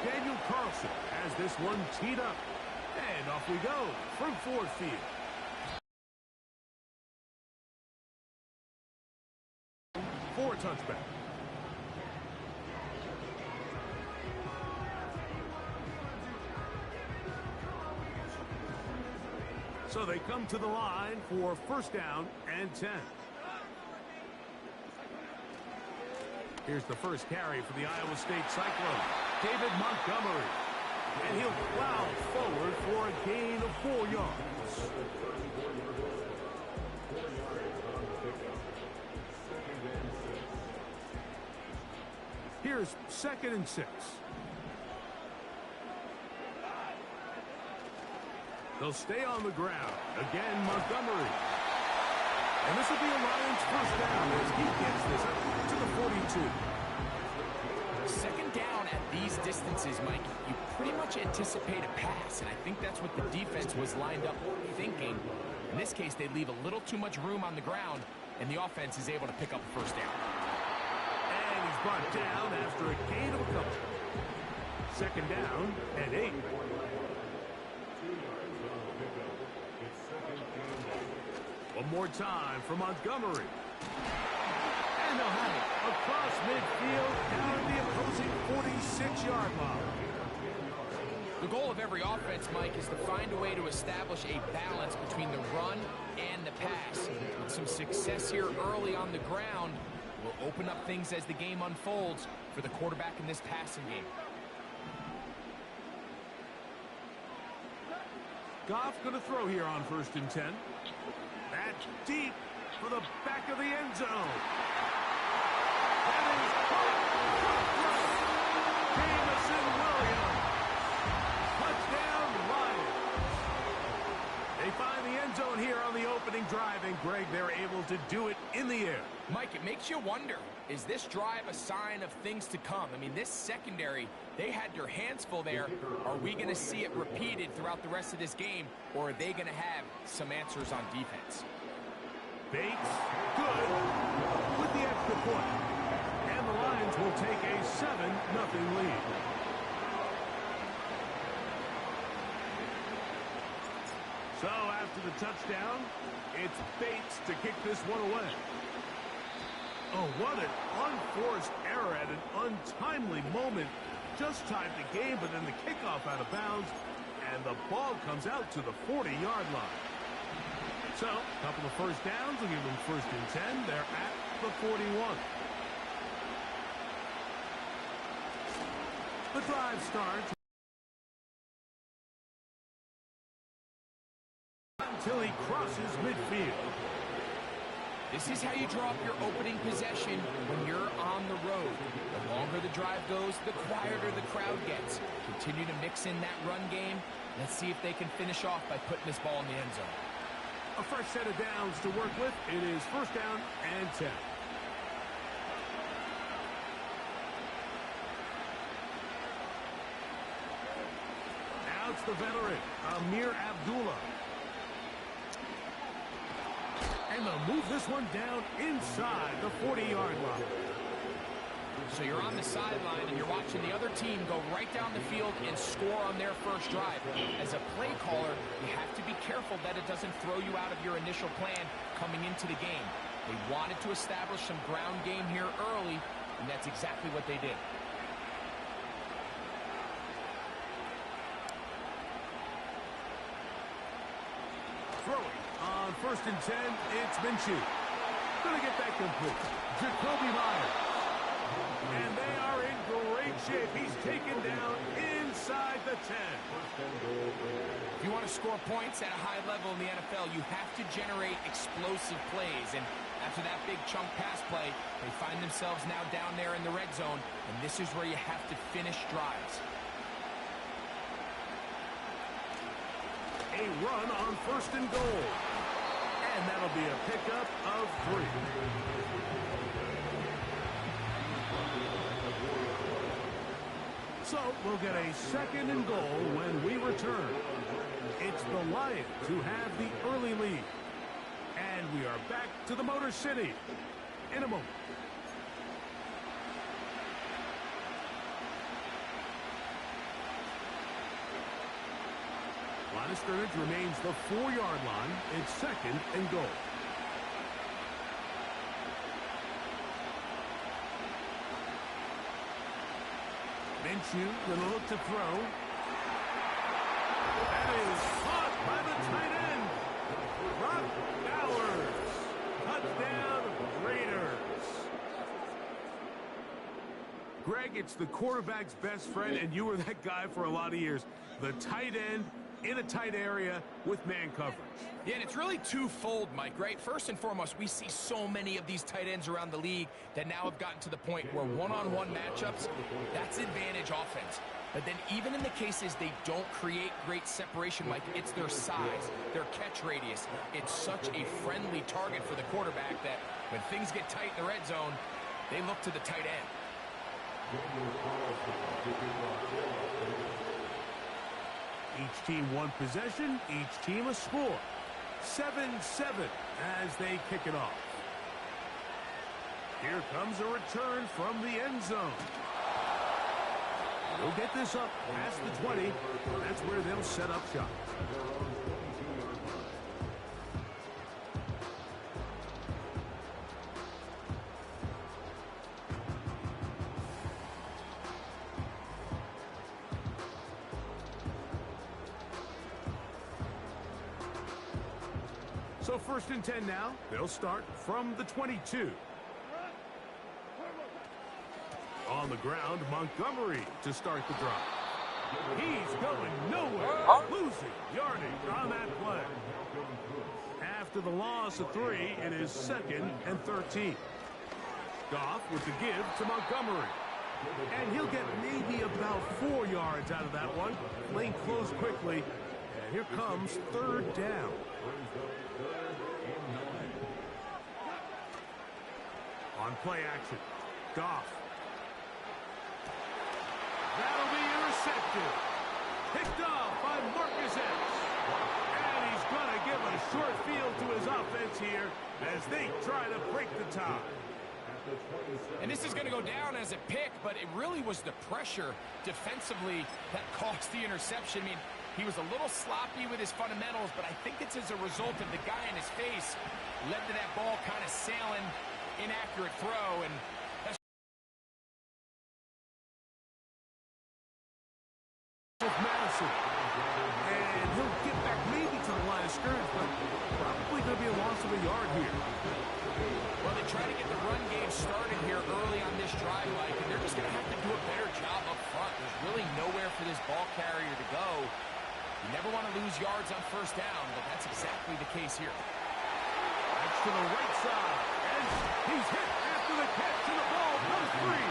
Daniel Carlson has this one teed up. And off we go from Ford Field. For a touchback. So they come to the line for first down and 10. Here's the first carry for the Iowa State Cyclones, David Montgomery. And he'll plow forward for a gain of 4 yards. Here's 2nd and 6. They'll stay on the ground. Again, Montgomery. And this will be a Lions first down as he gets this up to the 42. Second down at these distances, Mike, you pretty much anticipate a pass, and I think that's what the defense was lined up thinking. In this case, they leave a little too much room on the ground, and the offense is able to pick up a first down. And he's brought down after a gain of a couple. 2nd down and 8. One more time for Montgomery. And they'll have it across midfield down the opposing 46-yard line. The goal of every offense, Mike, is to find a way to establish a balance between the run and the pass. With some success here early on the ground will open up things as the game unfolds for the quarterback in this passing game. Goff going to throw here on 1st and 10. That's deep for the back of the end zone. That is caught. Jamison Williams. Touchdown, Lions. They find the end zone here on the opening drive, and Greg, they're able to do it in the air. Mike, it makes you wonder, is this drive a sign of things to come? I mean, this secondary, they had their hands full there. Are we going to see it repeated throughout the rest of this game, or are they going to have some answers on defense? Bates, good, with the extra point. And the Lions will take a 7-0 lead. So after the touchdown, it's Bates to kick this one away. Oh, what an unforced error at an untimely moment. Just timed the game, but then the kickoff out of bounds, and the ball comes out to the 40-yard line. So, a couple of first downs will give them 1st and 10. They're at the 41. The drive starts until he crosses midfield. This is how you draw up your opening possession when you're on the road. The longer the drive goes, the quieter the crowd gets. Continue to mix in that run game. Let's see if they can finish off by putting this ball in the end zone. A fresh set of downs to work with. It is 1st down and 10. Now it's the veteran, Amir Abdullah. And they'll move this one down inside the 40-yard line. So you're on the sideline and you're watching the other team go right down the field and score on their first drive. As a play caller, you have to be careful that it doesn't throw you out of your initial plan coming into the game. They wanted to establish some ground game here early, and that's exactly what they did. Throwing on 1st and 10, it's Minshew. Gonna get that complete. Jacoby Myers. And they are in great shape. He's taken down inside the 10. If you want to score points at a high level in the NFL, you have to generate explosive plays. And after that big chunk pass play, they find themselves now down there in the red zone. And this is where you have to finish drives. A run on 1st and goal. And that'll be a pickup of 3. So we'll get a 2nd and goal when we return. It's the Lions who have the early lead. And we are back to the Motor City in a moment. Line of scrimmage remains the 4-yard line. It's 2nd and goal. Minshew going to look to throw. That is caught by the tight end. Brock Bowers. Touchdown, Raiders. Greg, it's the quarterback's best friend, and you were that guy for a lot of years. The tight end in a tight area with man coverage. Yeah, and it's really twofold, Mike, right? First and foremost, we see so many of these tight ends around the league that now have gotten to the point where one-on-one matchups, that's advantage offense. But then even in the cases they don't create great separation, Mike, it's their size, their catch radius. It's such a friendly target for the quarterback that when things get tight in the red zone, they look to the tight end. Each team one possession, each team a score. 7-7 as they kick it off. Here comes a return from the end zone. They'll get this up past the 20. That's where they'll set up shop. So 1st and 10 now. They'll start from the 22. On the ground, Montgomery to start the drive. He's going nowhere. Losing yardage on that play. After the loss of 3, it is 2nd and 13. Goff with the give to Montgomery. And he'll get maybe about 4 yards out of that one. Lane closed quickly. And here comes 3rd down. On play action, Goff. That'll be intercepted. Picked off by Marcus Epps. And he's going to give a short field to his offense here as they try to break the tie. And this is going to go down as a pick, but it really was the pressure defensively that caused the interception. I mean, he was a little sloppy with his fundamentals, but I think it's as a result of the guy in his face led to that ball kind of sailing, inaccurate throw, and that's with Madison. And he'll get back maybe to the line of scrimmage, but probably going to be a loss of a yard here. Well, they try to get the run game started here early on this drive, Mike, and they're just going to have to do a better job up front. There's really nowhere for this ball carrier to go. You never want to lose yards on 1st down, but that's exactly the case here. That's to the right side, and he's hit after the catch, and the ball goes free.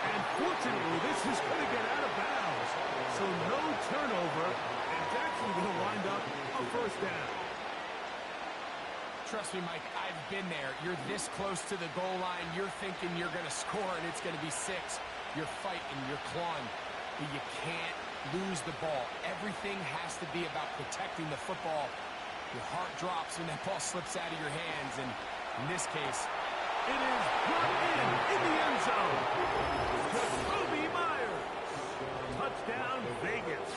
And fortunately, this is going to get out of bounds. So no turnover, and it's actually going to wind up a 1st down. Trust me, Mike, I've been there. You're this close to the goal line. You're thinking you're going to score, and it's going to be 6. You're fighting, you're clawing, but you can't lose the ball. Everything has to be about protecting the football. Your heart drops when that ball slips out of your hands, and in this case, it is brought in the end zone. Jakobi Meyers. Touchdown, Vegas.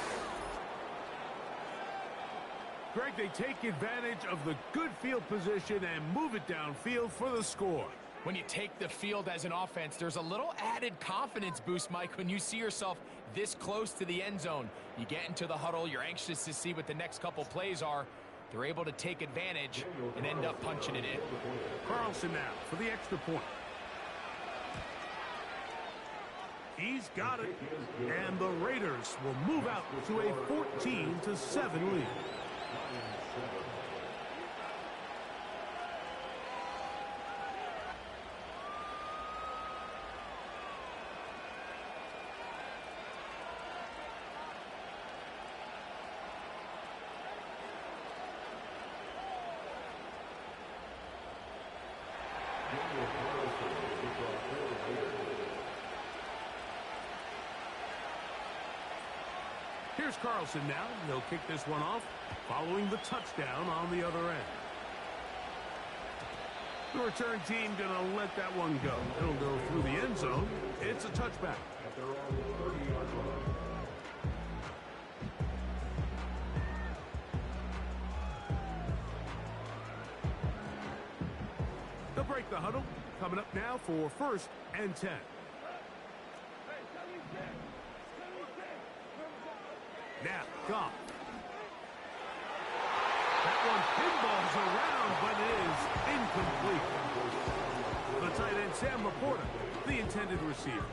Greg, they take advantage of the good field position and move it downfield for the score. When you take the field as an offense, there's a little added confidence boost, Mike, when you see yourself this close to the end zone. You get into the huddle, you're anxious to see what the next couple plays are. They're able to take advantage and end up punching it in. Carlson now for the extra point. He's got it, and the Raiders will move out to a 14-7 lead. Here's Carlson now. He'll kick this one off following the touchdown on the other end. The return team going to let that one go. It'll go through the end zone. It's a touchback. break the huddle. Coming up now for 1st and 10. Now, Goff. That one pinballs around, but it is incomplete. The tight end, Sam Laporta, the intended receiver.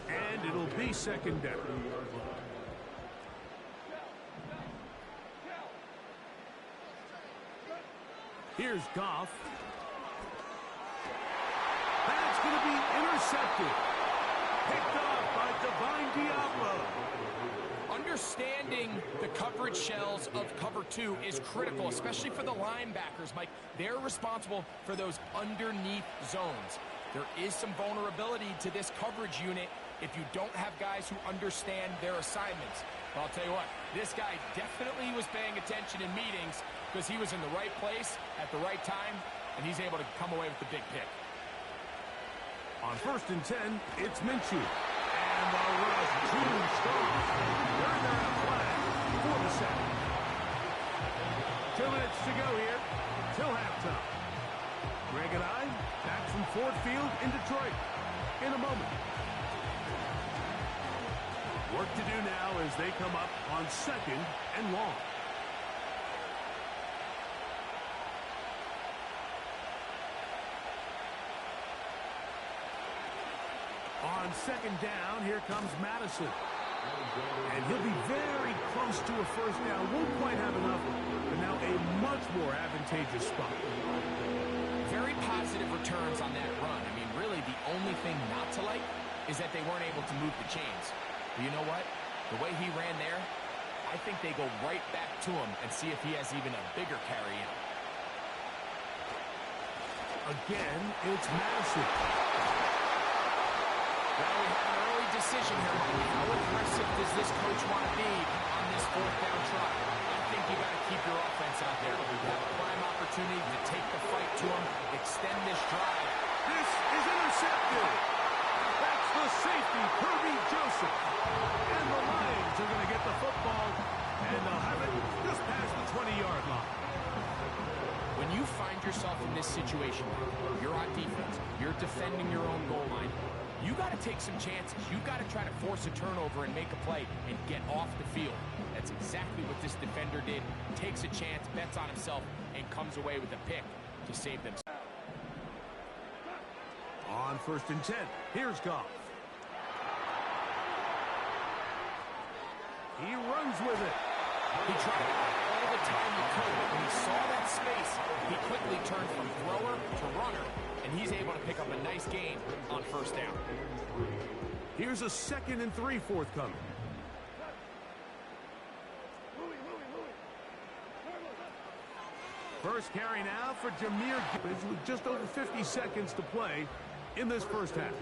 And it'll be 2nd down. Here's Goff. That's going to be intercepted. Picked off by Divine Diablo. Understanding the coverage shells of cover 2 is critical, especially for the linebackers, Mike. They're responsible for those underneath zones. There is some vulnerability to this coverage unit if you don't have guys who understand their assignments. But I'll tell you what, this guy definitely was paying attention in meetings because he was in the right place at the right time, and he's able to come away with the big pick. On 1st and 10, it's Minshew. And the rush too strong. They're going to flag for the sack. 2 minutes to go here till halftime. Greg and I back from Ford Field in Detroit in a moment. Work to do now as they come up on 2nd and long. On 2nd down, here comes Madison. And he'll be very close to a 1st down. Won't quite have enough, but now a much more advantageous spot. Very positive returns on that run. I mean, really, the only thing not to like is that they weren't able to move the chains. But you know what? The way he ran there, I think they go right back to him and see if he has even a bigger carry in. Again, it's Madison. Well, we have an early decision here. How aggressive does this coach want to be on this 4th down try? I think you got to keep your offense out there. You have a prime opportunity to take the fight to him, extend this drive. This is intercepted. That's the safety, Kirby Joseph. And the Lions are going to get the football, and they'll have it just past the 20-yard line. When you find yourself in this situation, you're on defense, you're defending your own goal line, you got to take some chances. You got to try to force a turnover and make a play and get off the field. That's exactly what this defender did. Takes a chance, bets on himself, and comes away with a pick to save them. On 1st and 10, here's Goff. He runs with it. He tried all the time he could, but when he saw that space, he quickly turned from thrower to runner, and he's able to pick up a nice gain on 1st down. Here's a 2nd and 3 forthcoming. First carry now for Jahmyr Gibbs with just over 50 seconds to play in this 1st half.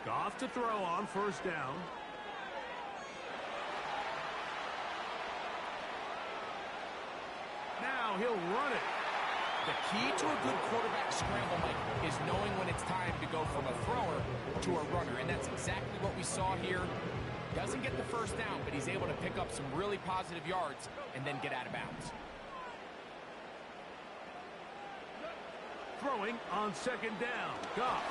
Goff to throw on 1st down. Now he'll run it. The key to a good quarterback scramble, Mike, is knowing when it's time to go from a thrower to a runner, and that's exactly what we saw here. Doesn't get the 1st down, but he's able to pick up some really positive yards and then get out of bounds. Throwing on 2nd down. Goff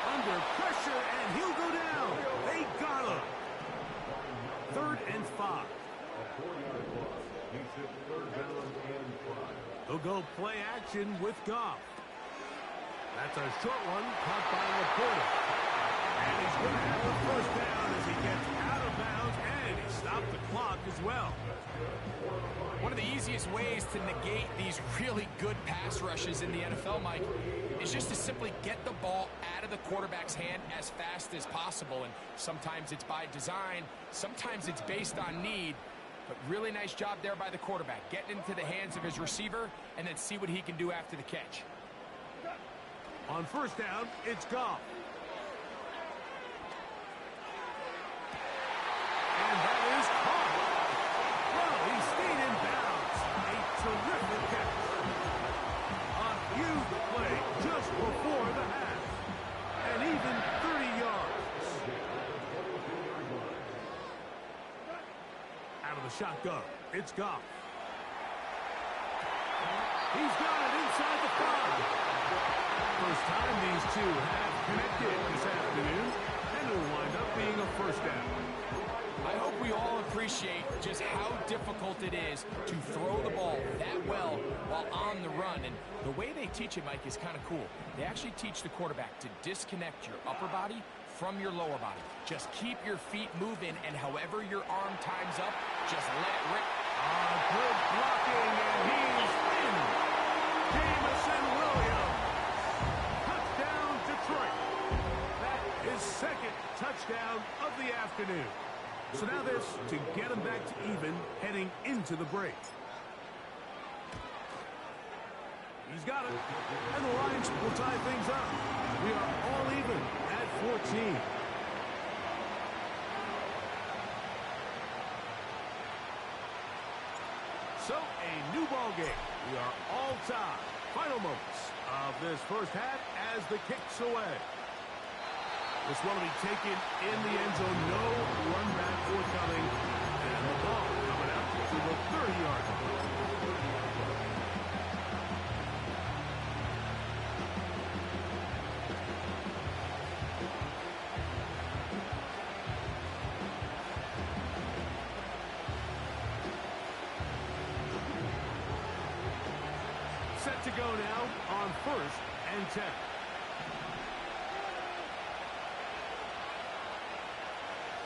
under pressure, and he'll go down. They got him. 3rd and 5. They'll go play action with Goff. That's a short one caught by Laporta. And he's going to have the 1st down as he gets out of bounds, and he stopped the clock as well. One of the easiest ways to negate these really good pass rushes in the NFL, Mike, is just to simply get the ball out of the quarterback's hand as fast as possible. And sometimes it's by design, sometimes it's based on need. But really nice job there by the quarterback, getting into the hands of his receiver and then see what he can do after the catch. On 1st down, it's Goff. And that is caught. Well, he stayed in bounds. A terrific catch. A huge play just before the half. And even 30 yards. shotgun. It's Goff. He's got it inside the 5. First time these two have connected this afternoon, and it'll wind up being a first down. I hope we all appreciate just how difficult it is to throw the ball that well while on the run. And the way they teach it, Mike, is kind of cool. They actually teach the quarterback to disconnect your upper body from your lower body. Just keep your feet moving, and however your arm times up, just let it rip. Good blocking, and he's in. Jameson Williams. Touchdown, Detroit. That is second touchdown of the afternoon. So now this to get him back to even heading into the break. He's got it. And the Lions will tie things up. We are all even at 14. So a new ball game. We are all tied. Final moments of this first half as the kick's away. This one will be taken in the end zone. No run back forthcoming. And the ball coming out to the 30-yard line. Set to go now on 1st and 10.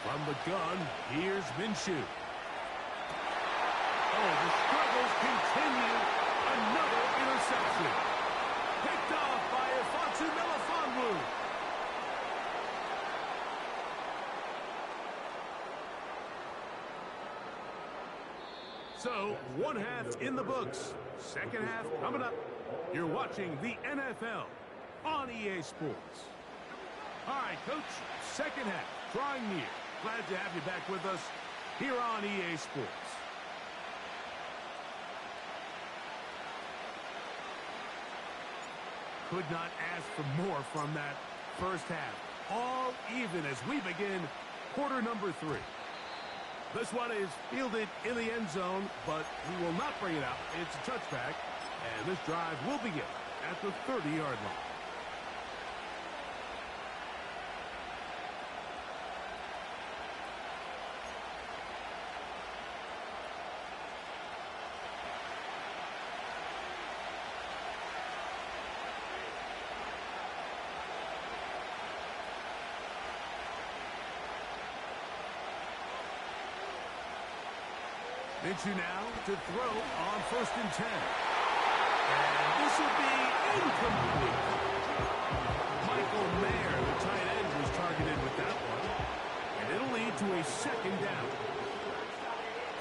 From the gun, here's Minshew. Oh, the struggles continue. Another interception. Picked off by Ifansu Melifonwu. So, one half in the books. Second half coming up. You're watching the NFL on EA Sports. All right, Coach, second half drawing near. Glad to have you back with us here on EA Sports. Could not ask for more from that first half. All even as we begin quarter number 3. This one is fielded in the end zone, but he will not bring it out. It's a touchback, and this drive will begin at the 30-yard line. Minshew now to throw on 1st and 10. And this will be incomplete. Michael Mayer, the tight end, was targeted with that one. And it'll lead to a second down.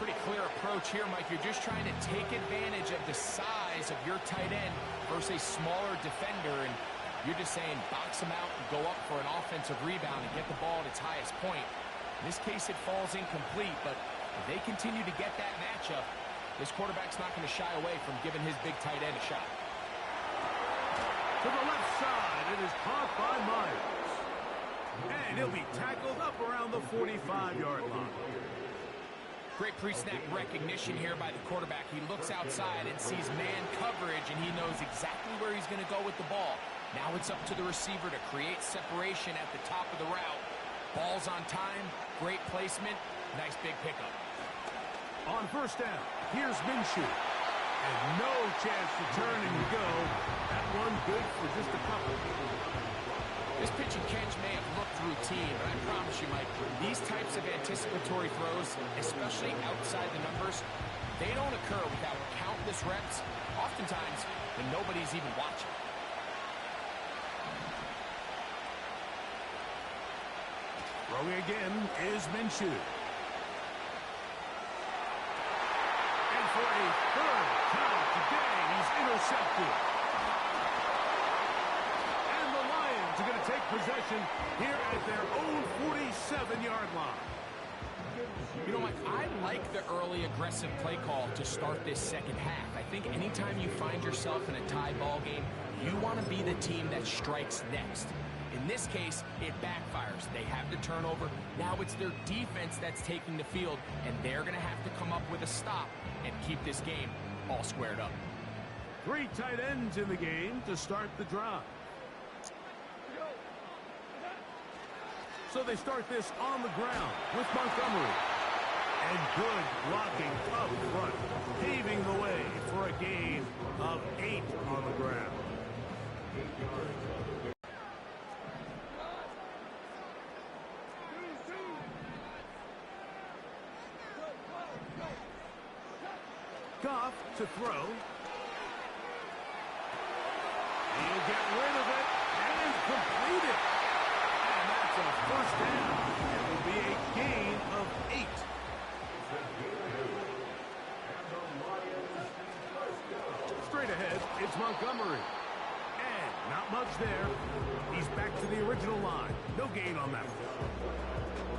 Pretty clear approach here, Mike. You're just trying to take advantage of the size of your tight end versus a smaller defender. And you're just saying box him out and go up for an offensive rebound and get the ball at its highest point. In this case, it falls incomplete, but if they continue to get that matchup, this quarterback's not going to shy away from giving his big tight end a shot. To the left side, it is caught by Myers. And he'll be tackled up around the 45-yard line. Great pre-snap recognition here by the quarterback. He looks outside and sees man coverage, and he knows exactly where he's going to go with the ball. Now it's up to the receiver to create separation at the top of the route. Ball's on time, great placement, nice big pickup. On 1st down, here's Minshew. And no chance to turn and go. That one good for just a couple. This pitch and catch may have looked routine, but I promise you, Mike, these types of anticipatory throws, especially outside the numbers, they don't occur without countless reps, oftentimes when nobody's even watching. Throwing again is Minshew. And for a third time today, he's intercepted. And the Lions are going to take possession here at their own 47-yard line. You know, Mike, I like the early aggressive play call to start this second half. I think anytime you find yourself in a tie ball game, you want to be the team that strikes next. In In this case, it backfires. They have the turnover. Now it's their defense that's taking the field, and they're going to have to come up with a stop and keep this game all squared up. 3 tight ends in the game to start the drive. So they start this on the ground with Montgomery. And good blocking up front, paving the way for a gain of 8 on the ground. Goff to throw. He'll get rid of it and complete it. And that's a first down. It will be a gain of 8. Straight ahead, it's Montgomery. And not much there. He's back to the original line. No gain on that one.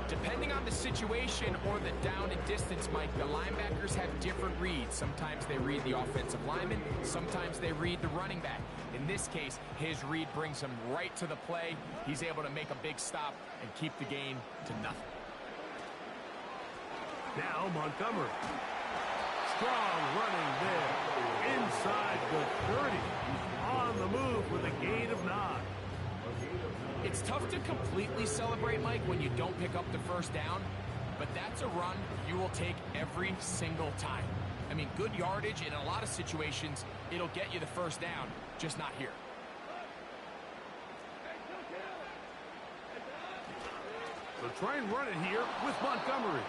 Depending on the situation or the down and distance, Mike, the linebackers have different reads. Sometimes they read the offensive lineman. Sometimes they read the running back. In this case, his read brings him right to the play. He's able to make a big stop and keep the gain to nothing. Now Montgomery. Strong running there. Inside the 30. On the move with a gain of 9. It's tough to completely celebrate, Mike, when you don't pick up the first down, but that's a run you will take every single time. I mean, good yardage in a lot of situations, it'll get you the first down, just not here. So try and run it here with Montgomery.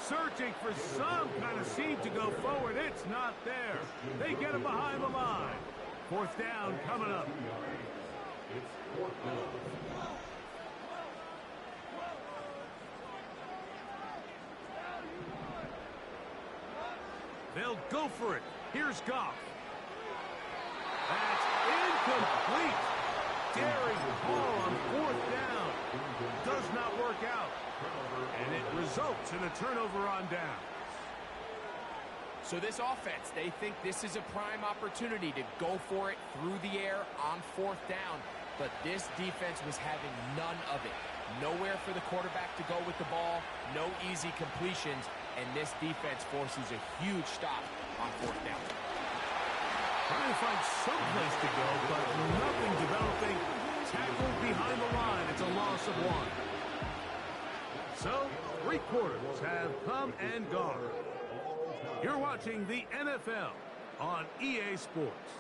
Searching for some kind of seam to go forward. It's not there. They get him behind the line. 4th down coming up. They'll go for it. Here's Goff. That's incomplete. Daring ball on 4th down. Does not work out. And it results in a turnover on down. So this offense, they think this is a prime opportunity to go for it through the air on 4th down. But this defense was having none of it. Nowhere for the quarterback to go with the ball, no easy completions, and this defense forces a huge stop on 4th down. Trying to find some place to go, but nothing developing. Tackled behind the line. It's a loss of 1. So, 3 quarters have come and gone. You're watching the NFL on EA Sports.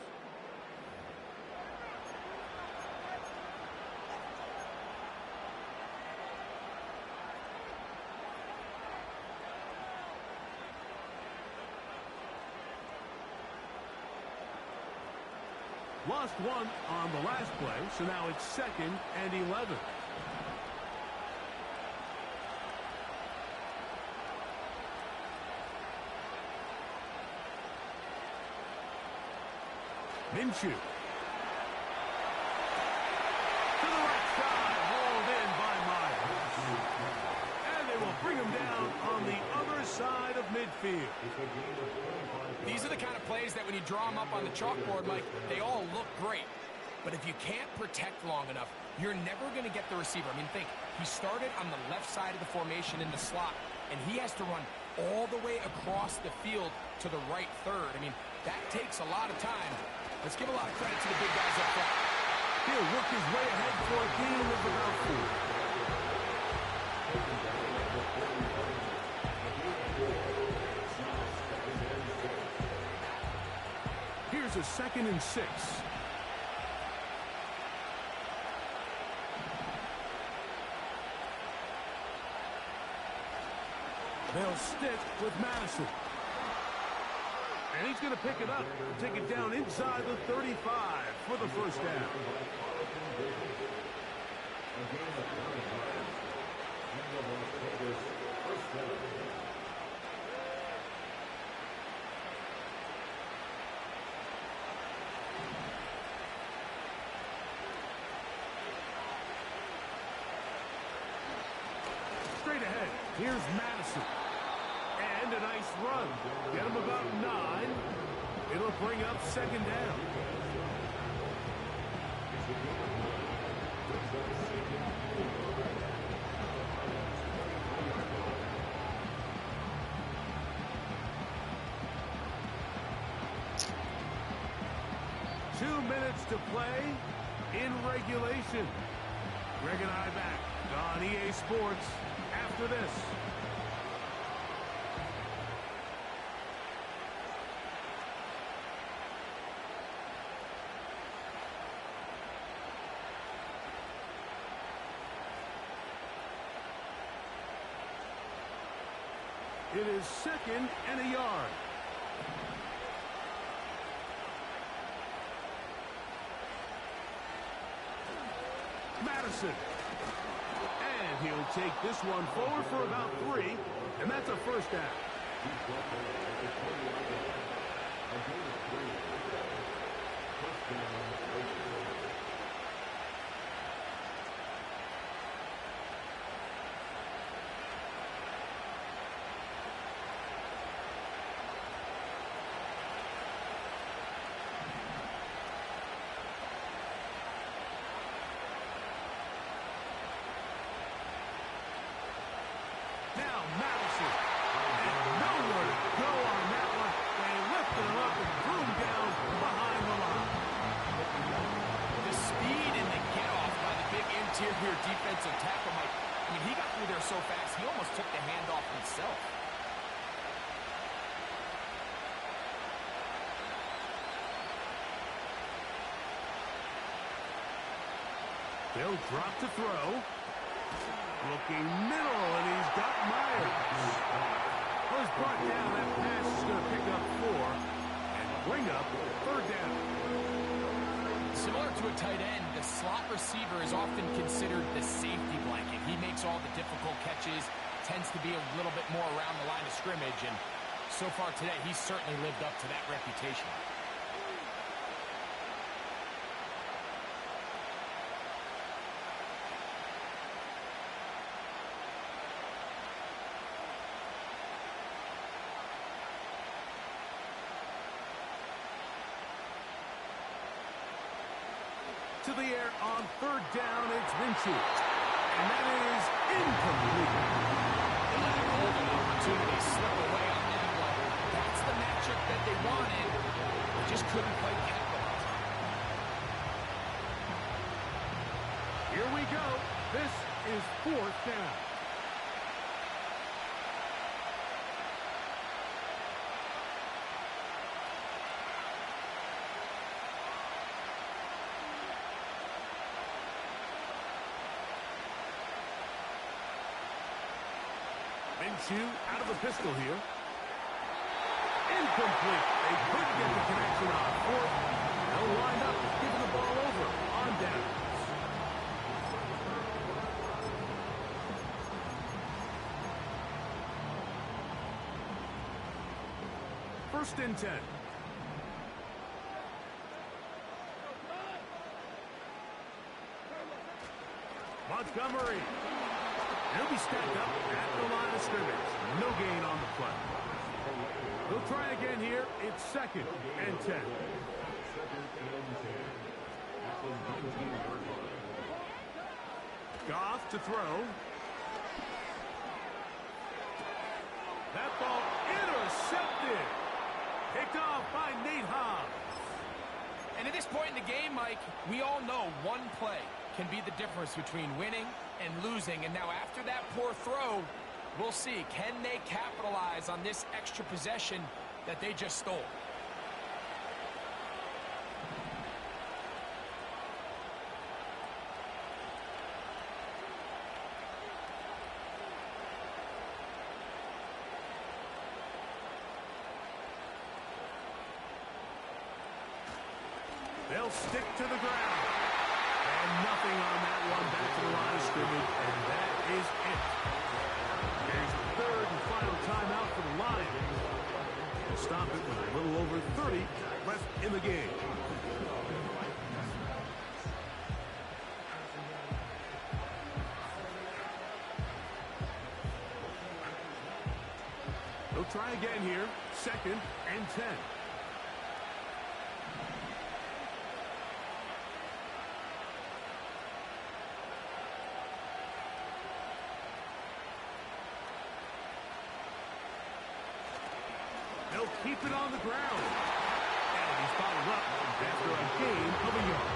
Lost 1 on the last play, so now it's 2nd and 11. Minshew. To the right side, hauled in by Myers. And they will bring him down on the other side of midfield. These are the kind of plays that when you draw them up on the chalkboard, Mike, they all look great. But if you can't protect long enough, you're never going to get the receiver. I mean, think, he started on the left side of the formation in the slot, and he has to run all the way across the field to the right third. I mean, that takes a lot of time. Let's give a lot of credit to the big guys up front. He'll work his way ahead for a gain of about 4. Here's a 2nd and 6. They'll stick with Madison. And he's going to pick it up and take it down inside the 35 for the first down. Straight ahead, here's Madison. And a nice run. Get him about 9. It'll bring up 2nd down. Two minutes to play in regulation. Greg and I back on EA Sports after this. It is 2nd and a yard. Madison. And he'll take this one forward for about 3, and that's a first down. Now Madison. And nowhere to go on that one. They lifted him up and threw him down behind the line. The speed and the get-off by the big interior defensive tackle, Mike. I mean, he got through there so fast, he almost took the handoff himself. They'll drop to throw. Looking middle, and he's got Myers. Well, he's brought down. That pass is going to pick up 4 and bring up 3rd down. Similar to a tight end, the slot receiver is often considered the safety blanket. He makes all the difficult catches, tends to be a little bit more around the line of scrimmage, and so far today, he's certainly lived up to that reputation. To the air on 3rd down, it's Minshew. And that is incomplete. They let a golden opportunity slip away on that one. That's the matchup that they wanted. They just couldn't quite capitalize. Here we go. This is 4th down. Minshew out of the pistol here. Incomplete. They couldn't get the connection on 4th. They'll wind up giving the ball over on downs. First and 10. Montgomery. He'll be stacked up at the line of scrimmage. No gain on the play. They'll try again here. It's 2nd and 10. Goff to throw. That ball intercepted. Picked off by Nate Hobbs. And at this point in the game, Mike, we all know one play can be the difference between winning and losing. And now after that poor throw, we'll see, can they capitalize on this extra possession that they just stole? They'll stick to the ground. And nothing on that one. Back to the line of scrimmage, and that is it. Here's the 3rd and final timeout for the Lions. They'll stop it with a little over 30 left in the game. They'll try again here. 2nd and 10. keep it on the ground. And he's followed up after a gain of a yard.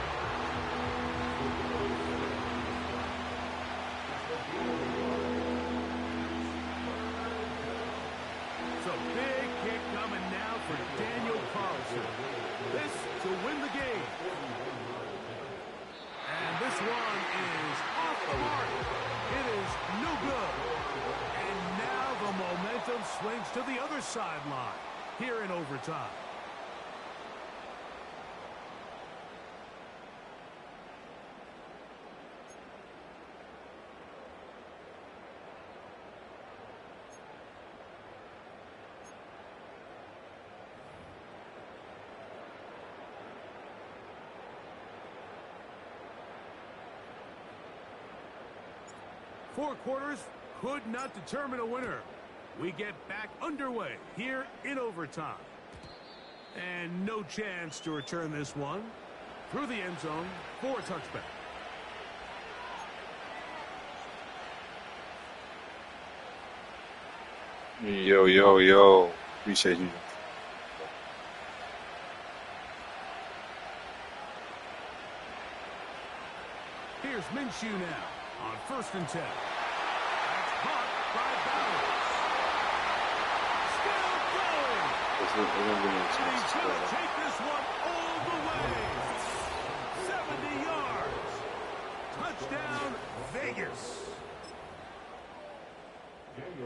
So big kick coming now for Daniel Carlson. This to win the game. And this one is off the mark. It is no good. And now the momentum swings to the other sideline here in overtime. Four quarters could not determine a winner. We get back underway here in overtime. And no chance to return this one through the end zone for a touchback. Yo, yo, yo. Appreciate you. Here's Minshew now on 1st and 10. That's caught by Bowers. Still going. And he's going to take this one all the way. 70 yards. Touchdown, Vegas.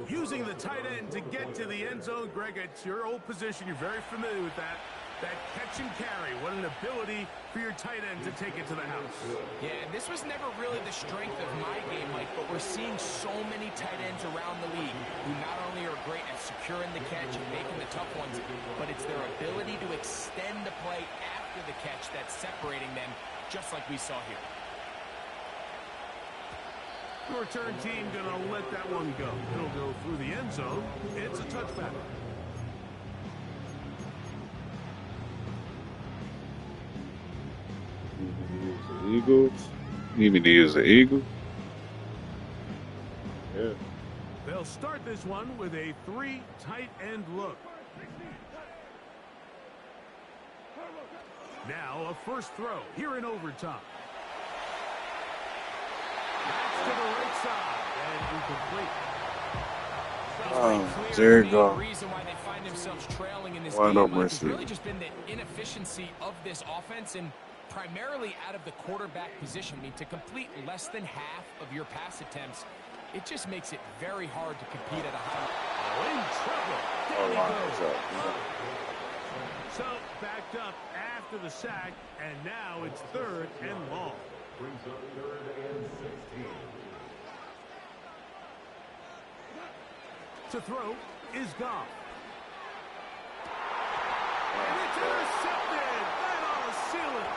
Using the tight end to get to the end zone, Greg, it's your old position. You're very familiar with that. That catch and carry. What an ability for your tight end to take it to the house. Yeah, this was never really the strength of my game, Mike, but we're seeing so many tight ends around the league who not only are great at securing the catch and making the tough ones, but it's their ability to extend the play after the catch that's separating them, just like we saw here. The return team going to let that one go. It'll go through the end zone. It's a touchback. Eagles. Need me to use the Eagles? Yeah. They'll start this one with a 3 tight end look. Now a first throw here in overtime. That's to the right side and incomplete. There you go. The reason why they find themselves trailing in this Wide game, open Mike, has receiver. really just been the inefficiency of this offense and primarily out of the quarterback position. I mean, to complete less than half of your pass attempts, it just makes it very hard to compete at a high level. In trouble. There he goes. So backed up after the sack, and now it's 3rd and long. Brings up 3rd and 16. To throw is Goff. And it's intercepted. Right on the ceiling.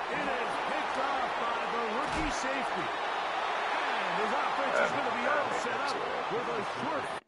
It is picked off by the rookie safety. And his offense is going to be all set up with a short